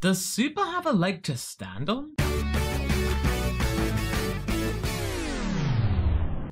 Does Super have a leg to stand on?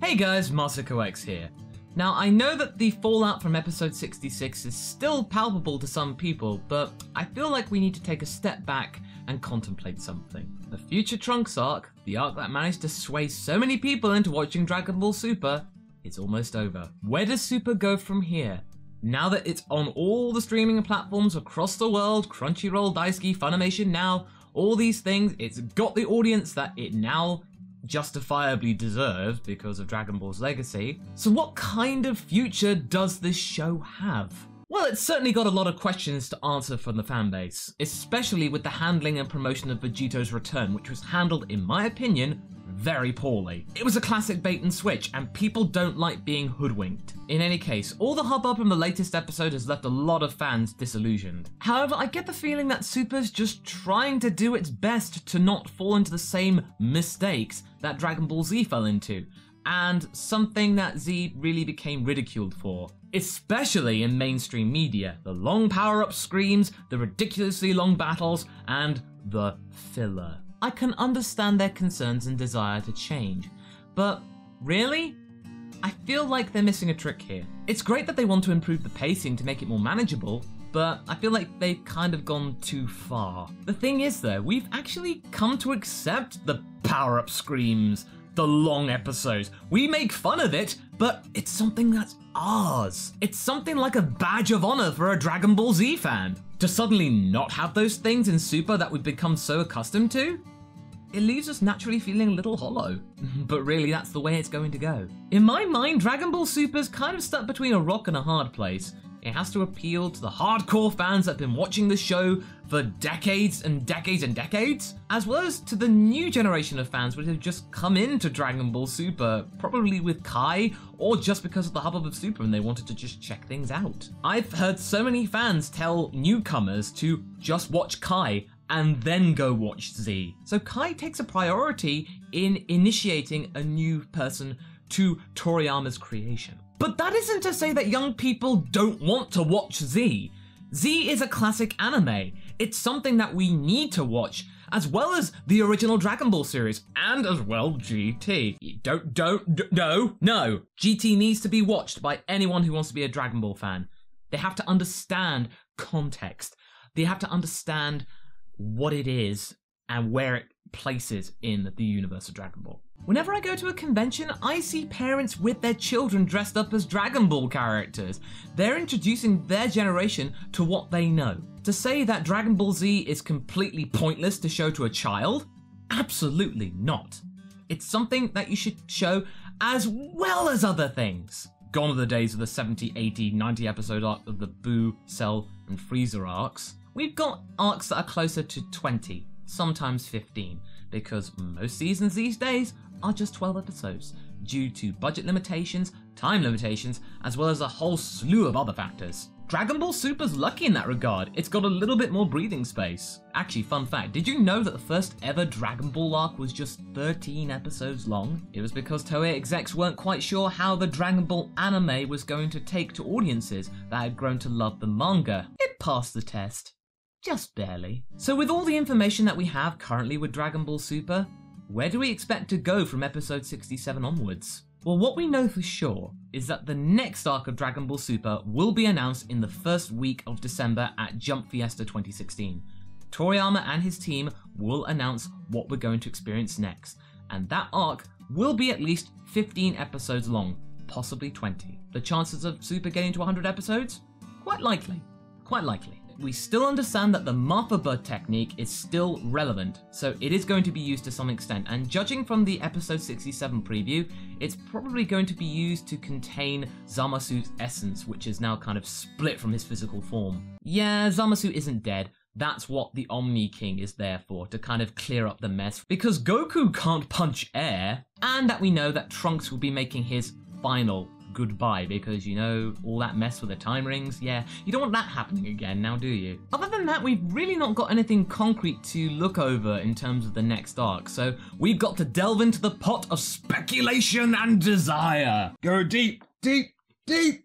Hey guys, MasakoX here. Now, I know that the fallout from episode 66 is still palpable to some people, but I feel like we need to take a step back and contemplate something. The Future Trunks arc, the arc that managed to sway so many people into watching Dragon Ball Super, is almost over. Where does Super go from here? Now that it's on all the streaming platforms across the world, Crunchyroll, Daisuke, Funimation Now, all these things, it's got the audience that it now justifiably deserves because of Dragon Ball's legacy. So what kind of future does this show have? Well, it's certainly got a lot of questions to answer from the fanbase, especially with the handling and promotion of Vegito's return, which was handled, in my opinion, very poorly. It was a classic bait and switch, and people don't like being hoodwinked. In any case, all the hubbub in the latest episode has left a lot of fans disillusioned. However, I get the feeling that Super's just trying to do its best to not fall into the same mistakes that Dragon Ball Z fell into, and something that Z really became ridiculed for. Especially in mainstream media. The long power-up screams, the ridiculously long battles, and the filler. I can understand their concerns and desire to change, but really? I feel like they're missing a trick here. It's great that they want to improve the pacing to make it more manageable, but I feel like they've kind of gone too far. The thing is though, we've actually come to accept the power-up screams, the long episodes. We make fun of it, but it's something that's ours. It's something like a badge of honor for a Dragon Ball Z fan. To suddenly not have those things in Super that we've become so accustomed to? It leaves us naturally feeling a little hollow. But really, that's the way it's going to go. In my mind, Dragon Ball Super's kind of stuck between a rock and a hard place. It has to appeal to the hardcore fans that have been watching the show for decades and decades and decades, as well as to the new generation of fans which have just come into Dragon Ball Super, probably with Kai, or just because of the hubbub of Super and they wanted to just check things out. I've heard so many fans tell newcomers to just watch Kai and then go watch Z. So Kai takes a priority in initiating a new person to Toriyama's creation. But that isn't to say that young people don't want to watch Z. Z is a classic anime. It's something that we need to watch, as well as the original Dragon Ball series, and as well GT. No. GT needs to be watched by anyone who wants to be a Dragon Ball fan. They have to understand context. They have to understand what it is and where it places in the universe of Dragon Ball. Whenever I go to a convention, I see parents with their children dressed up as Dragon Ball characters. They're introducing their generation to what they know. To say that Dragon Ball Z is completely pointless to show to a child? Absolutely not. It's something that you should show as well as other things. Gone are the days of the 70, 80, 90 episode arc of the Boo, Cell, and Freezer arcs. We've got arcs that are closer to 20, sometimes 15, because most seasons these days are just 12 episodes, due to budget limitations, time limitations, as well as a whole slew of other factors. Dragon Ball Super's lucky in that regard. It's got a little bit more breathing space. Actually, fun fact, did you know that the first ever Dragon Ball arc was just 13 episodes long? It was because Toei execs weren't quite sure how the Dragon Ball anime was going to take to audiences that had grown to love the manga. It passed the test. Just barely. So with all the information that we have currently with Dragon Ball Super, where do we expect to go from episode 67 onwards? Well, what we know for sure is that the next arc of Dragon Ball Super will be announced in the first week of December at Jump Fiesta 2016. Toriyama and his team will announce what we're going to experience next, and that arc will be at least 15 episodes long, possibly 20. The chances of Super getting to 100 episodes? Quite likely. Quite likely. We still understand that the Mappa technique is still relevant, so it is going to be used to some extent, and judging from the episode 67 preview, it's probably going to be used to contain Zamasu's essence, which is now kind of split from his physical form. Yeah, Zamasu isn't dead. That's what the Omni King is there for, to kind of clear up the mess, because Goku can't punch air, and that we know that Trunks will be making his final goodbye, because, you know, all that mess with the time rings, yeah, you don't want that happening again now, do you? Other than that, we've really not got anything concrete to look over in terms of the next arc, so we've got to delve into the pot of speculation and desire. Go deep, deep, deep,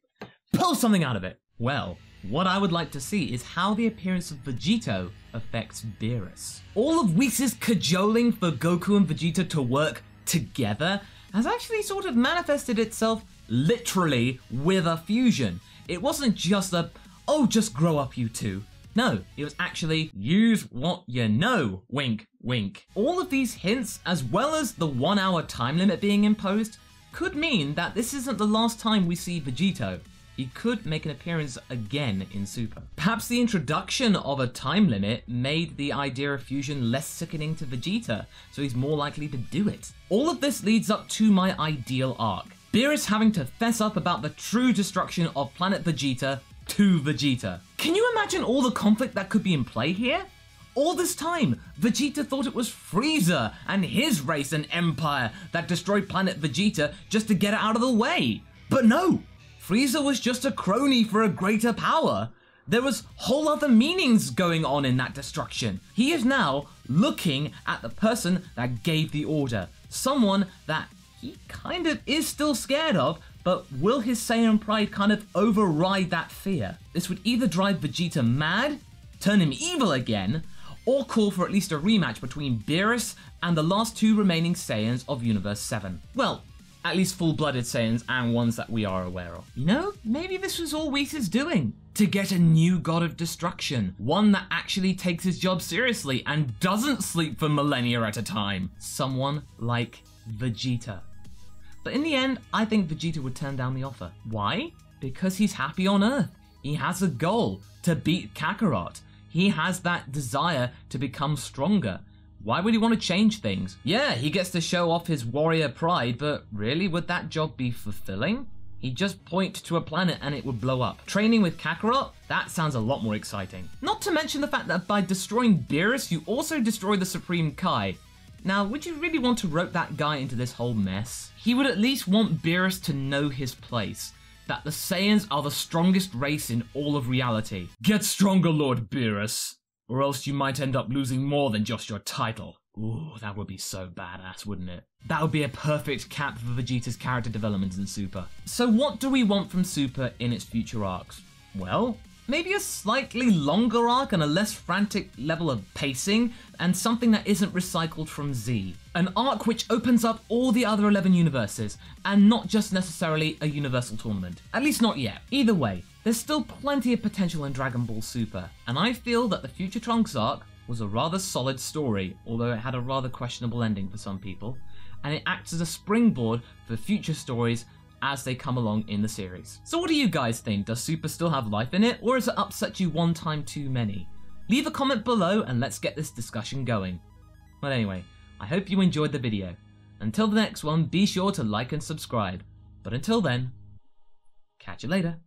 pull something out of it. Well, What I would like to see is how the appearance of Vegito affects Beerus. All of Whis' cajoling for Goku and Vegeta to work together has actually sort of manifested itself literally with a fusion. It wasn't just a, oh, just grow up you two. No, it was actually use what you know, wink, wink. All of these hints, as well as the 1 hour time limit being imposed, could mean that this isn't the last time we see Vegito. He could make an appearance again in Super. Perhaps the introduction of a time limit made the idea of fusion less sickening to Vegeta, so he's more likely to do it. All of this leads up to my ideal arc. Beerus having to fess up about the true destruction of planet Vegeta to Vegeta. Can you imagine all the conflict that could be in play here? All this time, Vegeta thought it was Frieza and his race and empire that destroyed planet Vegeta just to get it out of the way. But no! Frieza was just a crony for a greater power. There was whole other meanings going on in that destruction. He is now looking at the person that gave the order. Someone that he kind of is still scared of, but will his Saiyan pride kind of override that fear? This would either drive Vegeta mad, turn him evil again, or call for at least a rematch between Beerus and the last two remaining Saiyans of Universe 7. Well, at least full-blooded Saiyans and ones that we are aware of. You know, maybe this was all Whis is doing. To get a new god of destruction. One that actually takes his job seriously and doesn't sleep for millennia at a time. Someone like Vegeta. But in the end, I think Vegeta would turn down the offer. Why? Because he's happy on Earth. He has a goal to beat Kakarot. He has that desire to become stronger. Why would he want to change things? Yeah, he gets to show off his warrior pride, but really, would that job be fulfilling? He'd just point to a planet and it would blow up. Training with Kakarot? That sounds a lot more exciting. Not to mention the fact that by destroying Beerus, you also destroy the Supreme Kai. Now, would you really want to rope that guy into this whole mess? He would at least want Beerus to know his place. That the Saiyans are the strongest race in all of reality. Get stronger, Lord Beerus. Or else you might end up losing more than just your title. Ooh, that would be so badass, wouldn't it? That would be a perfect cap for Vegeta's character development in Super. So what do we want from Super in its future arcs? Well, maybe a slightly longer arc and a less frantic level of pacing, and something that isn't recycled from Z. An arc which opens up all the other 11 universes, and not just necessarily a universal tournament. At least not yet. Either way, there's still plenty of potential in Dragon Ball Super, and I feel that the Future Trunks arc was a rather solid story, although it had a rather questionable ending for some people, and it acts as a springboard for future stories as they come along in the series. So what do you guys think? Does Super still have life in it, or has it upset you one time too many? Leave a comment below and let's get this discussion going. But anyway, I hope you enjoyed the video. Until the next one, be sure to like and subscribe. But until then, catch you later.